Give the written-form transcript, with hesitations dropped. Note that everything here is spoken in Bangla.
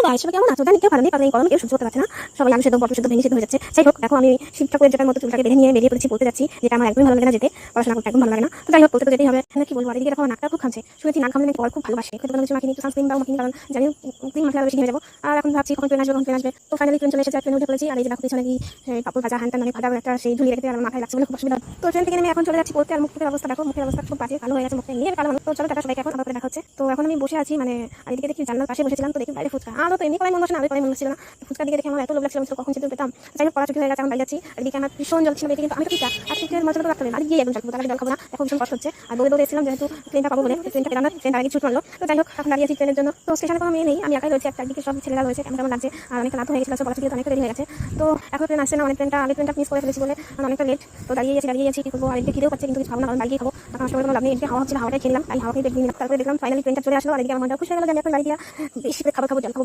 গাইস সবাই কেমন আছো? জানি কেউ ভালো নেই, কারণ এই গরমে কেউ সহ্য করতে পারছে না। সবাই আলু সেদ্ধ, পটল সেদ্ধ ভেঙে সিদ্ধ হয়ে যাচ্ছে। যাই হোক, দেখো আমি শিব ঠাকুরের যেটার মতো চুলটাকে বেঁধে নিয়ে বেরিয়ে পড়েছি, বলতে যাচ্ছি যেটা আমার একদমই ভালো লাগে না যেতে, পড়াশোনা করতে একদম ভালো লাগে না। তো যাই হোক, বলতে তো যেতেই হবে। কি বলবো, আর এদিকে দেখো নাকটা খুব খামছে। শুনেছি নাক ঘামলে নাকি বর খুব ভালোবাসে। কিন্তু কোনো কিছু মাখিনি, একটু সানস্ক্রিন বা মাখিনি, কারণ জানি ক্রিম মাখলে আরো বেশি ঘেমে যাবো। আর এখন ভাবছি কখন ট্রেন আসবে, কখন ট্রেন আসবে। তো ফাইনালি ট্রেন চলে এসেছে, ট্রেনে উঠে পড়েছি। আর এই যে দেখো পিছনে কি পাপড় ভাজা হ্যান ত্যান অনেক ভাজা একটা সেই ঝুলিয়ে রেখেছে, আমার মাথায় লাগছে বলে খুব অসুবিধা। তো ট্রেন থেকে নেমে এখন চলে যাচ্ছি পড়তে। আর মুখের অবস্থা দেখো, মুখের অবস্থা খুব বাজে, কালো হয়ে গেছে, মুখে নিয়ে কালো হলো। তো চলো টাটা সবাইকে, এখন আবার দেখা হচ্ছে। তো এখন আমি বসে আছি, মানে আর এদিকে দেখি জানলার পাশে বসেছিলাম, তো দেখি বাইরে ফুচকা। আরও তো এমনি করাই মনে হচ্ছে না, আগে করাই মনে হচ্ছিল না। ফুচকা দিকে দেখে আমার এত লোভ লাগছিল, কখন যেতে পেতাম। যাই হোক, পড়া ছুটি হয়ে গেছে, এখন বাড়ি যাচ্ছি। আর এদিকে আমার ভীষণ জল ছিল পেটে, কিন্তু আমি তো টিকা আর টিকের মজা তো রাখতে হবে, বাড়ি গিয়ে একদম জল খাবো, তাহলে জল খাবো না, এখন ভীষণ কষ্ট হচ্ছে। আর দৌড়ে দৌড়ে এসেছিলাম, যেহেতু ট্রেনটা পাবো বলে, ট্রেনটা পেলাম না, ট্রেনটা আগে ছুট মারলো। তো যাই হোক, এখন দাঁড়িয়ে আছি ট্রেনের জন্য। তো স্টেশনে কোনো মেয়ে নেই, আমি একাই রয়েছি, একদিকে সব ছেলেরা রয়েছে, কেমন কেমন লাগছে। আর অনেকটা রাত হয়ে গেছিল, পড়া ছুটি অনেকটা দেরি হয়ে গেছে। তো এখন ট্রেন আসছে না, অনেক ট্রেনটা আগে ট্রেনটা মিস করে ফেলেছি বলে অনেকটা লেট। তো দাঁড়িয়ে আছি কি করবো। আর এদিকে খিদেও পাচ্ছে, কিন্তু কিছু খাবো না, কারণ বাড়ি গিয়ে খাবো। তখন আসলে কোনো লাভ নেই, এদিকে হাওয়া হচ্ছিল, হাওয়াটাই খেলাম, তাই হাওয়াকে দেখবি। তারপরে দেখলাম ফাইনালি ট্রেনটা চলে আসলো। আর এদিকে আমার মনটা খুশি হয়ে গেল যে আমি এখন বাড়ি গিয়ে বেশি করে খাবার খাবো, জল খাবো।